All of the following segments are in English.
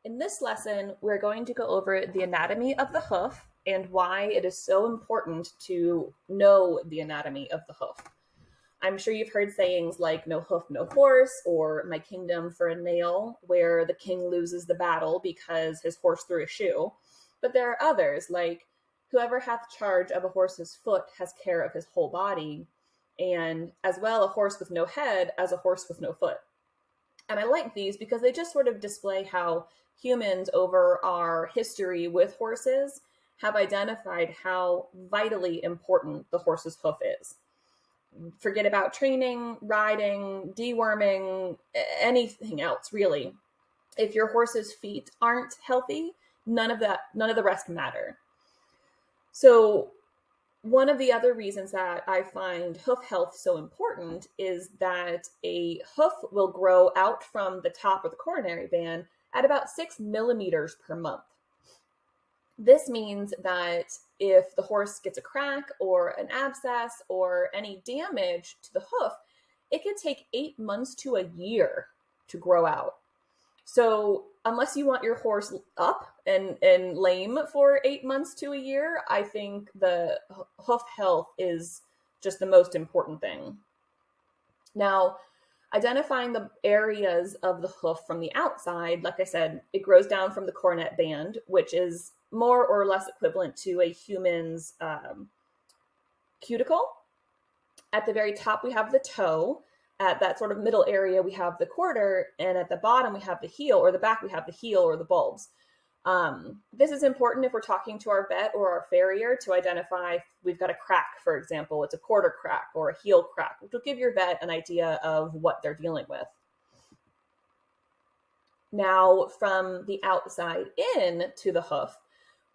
In this lesson, we're going to go over the anatomy of the hoof and why it is so important to know the anatomy of the hoof. I'm sure you've heard sayings like no hoof, no horse, or my kingdom for a nail, where the king loses the battle because his horse threw a shoe. But there are others, like whoever hath charge of a horse's foot has care of his whole body, and as well a horse with no head as a horse with no foot. And I like these because they just sort of display how humans over our history with horses have identified how vitally important the horse's hoof is. Forget about training, riding, deworming, anything else really. If your horse's feet aren't healthy, none of the rest matter. So one of the other reasons that I find hoof health so important is that a hoof will grow out from the top of the coronary band at about 6 millimeters per month. This means that if the horse gets a crack or an abscess or any damage to the hoof, it can take 8 months to a year to grow out. So unless you want your horse up and lame for 8 months to a year, I think the hoof health is just the most important thing. Now, identifying the areas of the hoof from the outside, like I said, it grows down from the coronet band, which is more or less equivalent to a human's cuticle. At the very top, we have the toe. At that sort of middle area, we have the quarter, and at the bottom, we have the heel, or the back, we have the heel or the bulbs. This is important if we're talking to our vet or our farrier to identify if we've got a crack, for example, it's a quarter crack or a heel crack, which will give your vet an idea of what they're dealing with. Now, from the outside in to the hoof,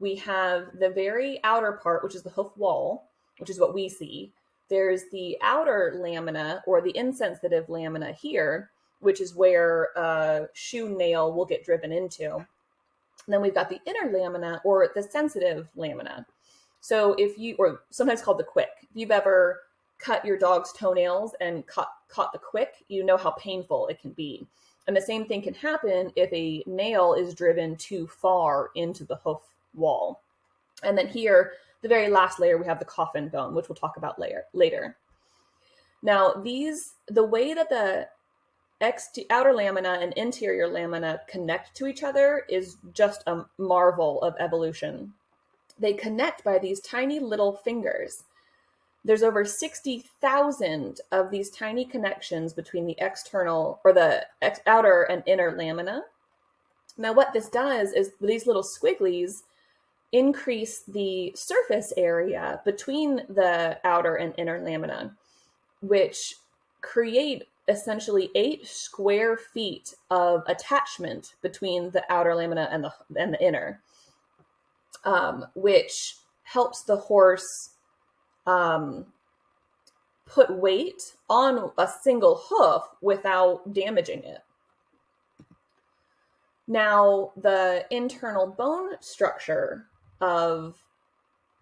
we have the very outer part, which is the hoof wall, which is what we see. There's the outer lamina or the insensitive lamina here, which is where a shoe nail will get driven into. And then we've got the inner lamina or the sensitive lamina. So if you, or sometimes called the quick, if you've ever cut your dog's toenails and caught the quick, you know how painful it can be. And the same thing can happen if a nail is driven too far into the hoof wall. And then here, the very last layer, we have the coffin bone, which we'll talk about later. Now, the way that the outer lamina and interior lamina connect to each other is just a marvel of evolution. They connect by these tiny little fingers. There's over 60,000 of these tiny connections between the external or the outer and inner lamina. Now, what this does is these little squigglies increase the surface area between the outer and inner lamina, which create essentially 8 square feet of attachment between the outer lamina and the inner, which helps the horse put weight on a single hoof without damaging it. Now, the internal bone structure of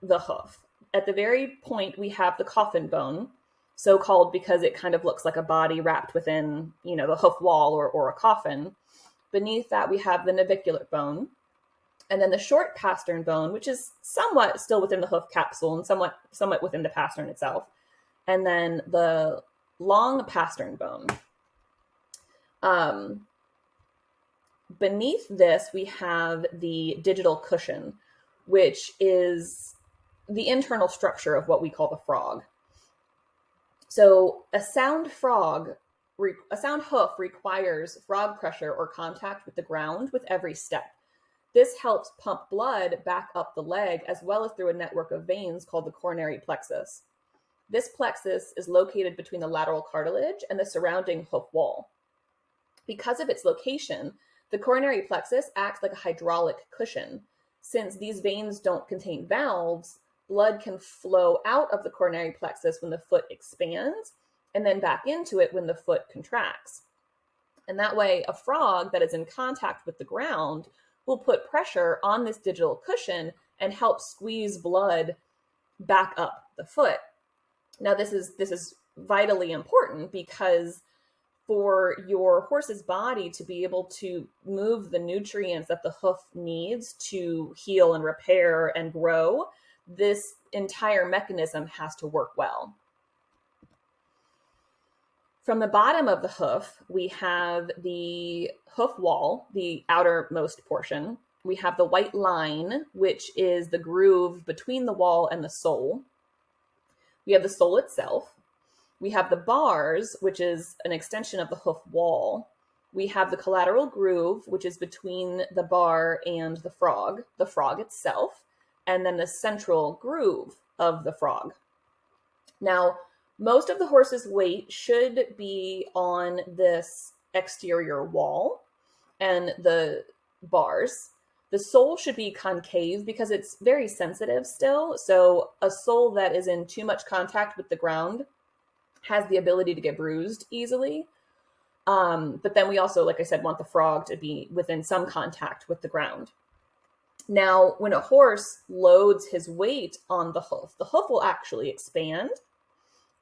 the hoof. At the very point, we have the coffin bone, so called because it kind of looks like a body wrapped within, the hoof wall or a coffin. Beneath that, we have the navicular bone, and then the short pastern bone, which is somewhat still within the hoof capsule and somewhat within the pastern itself, and then the long pastern bone. Beneath this, we have the digital cushion, which is the internal structure of what we call the frog. So a sound hoof requires frog pressure or contact with the ground with every step. This helps pump blood back up the leg as well as through a network of veins called the coronary plexus. This plexus is located between the lateral cartilage and the surrounding hoof wall. Because of its location, the coronary plexus acts like a hydraulic cushion. Since these veins don't contain valves, blood can flow out of the coronary plexus when the foot expands and then back into it when the foot contracts. And that way, a frog that is in contact with the ground will put pressure on this digital cushion and help squeeze blood back up the foot. Now, this is vitally important because for your horse's body to be able to move the nutrients that the hoof needs to heal and repair and grow, this entire mechanism has to work well. From the bottom of the hoof, we have the hoof wall, the outermost portion. We have the white line, which is the groove between the wall and the sole. We have the sole itself. We have the bars, which is an extension of the hoof wall. We have the collateral groove, which is between the bar and the frog itself, and then the central groove of the frog. Now, most of the horse's weight should be on this exterior wall and the bars. The sole should be concave because it's very sensitive still. So a sole that is in too much contact with the ground has the ability to get bruised easily. But then we also, like I said, want the frog to be within some contact with the ground. Now, when a horse loads his weight on the hoof will actually expand.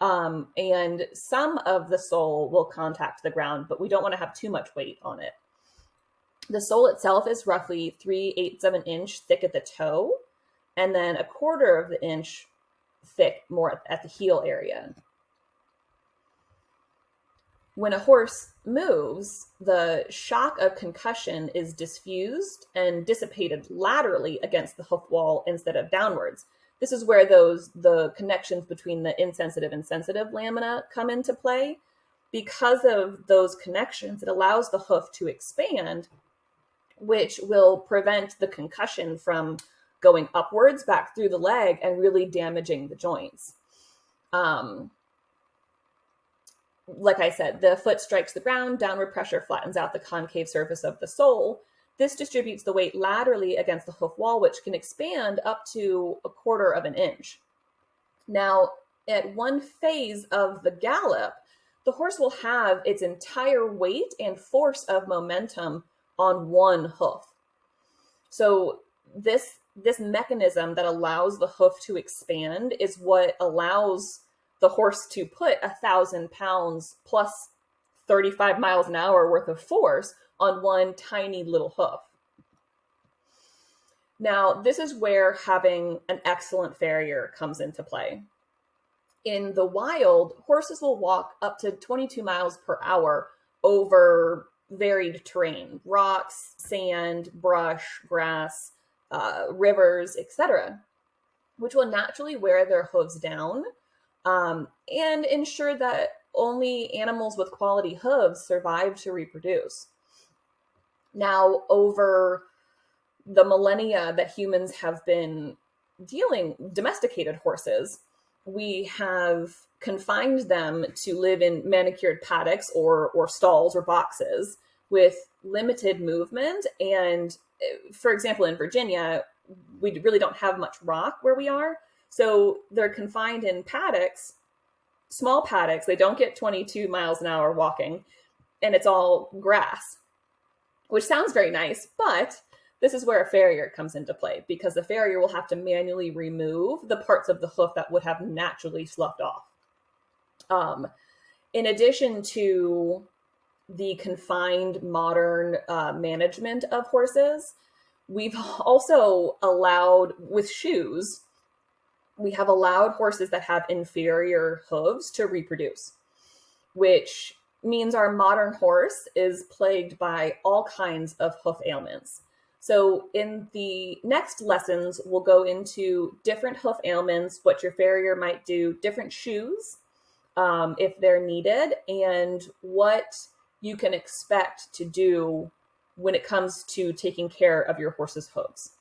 And some of the sole will contact the ground, but we don't want to have too much weight on it. The sole itself is roughly 3/8 of an inch thick at the toe, and then 1/4 of the inch thick more at the heel area. When a horse moves, the shock of concussion is diffused and dissipated laterally against the hoof wall instead of downwards. This is where the connections between the insensitive and sensitive lamina come into play. Because of those connections, it allows the hoof to expand, which will prevent the concussion from going upwards back through the leg and really damaging the joints. Like I said, the foot strikes the ground, downward pressure flattens out the concave surface of the sole. This distributes the weight laterally against the hoof wall, which can expand up to 1/4 of an inch. Now, at one phase of the gallop, the horse will have its entire weight and force of momentum on one hoof. So this mechanism that allows the hoof to expand is what allows the horse to put 1,000 pounds plus 35 miles an hour worth of force on one tiny little hoof. Now, this is where having an excellent farrier comes into play. In the wild, horses will walk up to 22 miles per hour over varied terrain, rocks, sand, brush, grass, rivers, etc., which will naturally wear their hooves down and ensure that only animals with quality hooves survive to reproduce. Now, over the millennia that humans have been domesticated horses, we have confined them to live in manicured paddocks or stalls or boxes with limited movement. And for example, in Virginia, we really don't have much rock where we are. So they're confined in paddocks, small paddocks. They don't get 22 miles an hour walking, and it's all grass, which sounds very nice, but this is where a farrier comes into play, because the farrier will have to manually remove the parts of the hoof that would have naturally sloughed off. In addition to the confined modern management of horses, we've also allowed, with shoes, we have allowed horses that have inferior hooves to reproduce, which means our modern horse is plagued by all kinds of hoof ailments. So in the next lessons, we'll go into different hoof ailments, what your farrier might do, different shoes, if they're needed, and what you can expect to do when it comes to taking care of your horse's hooves.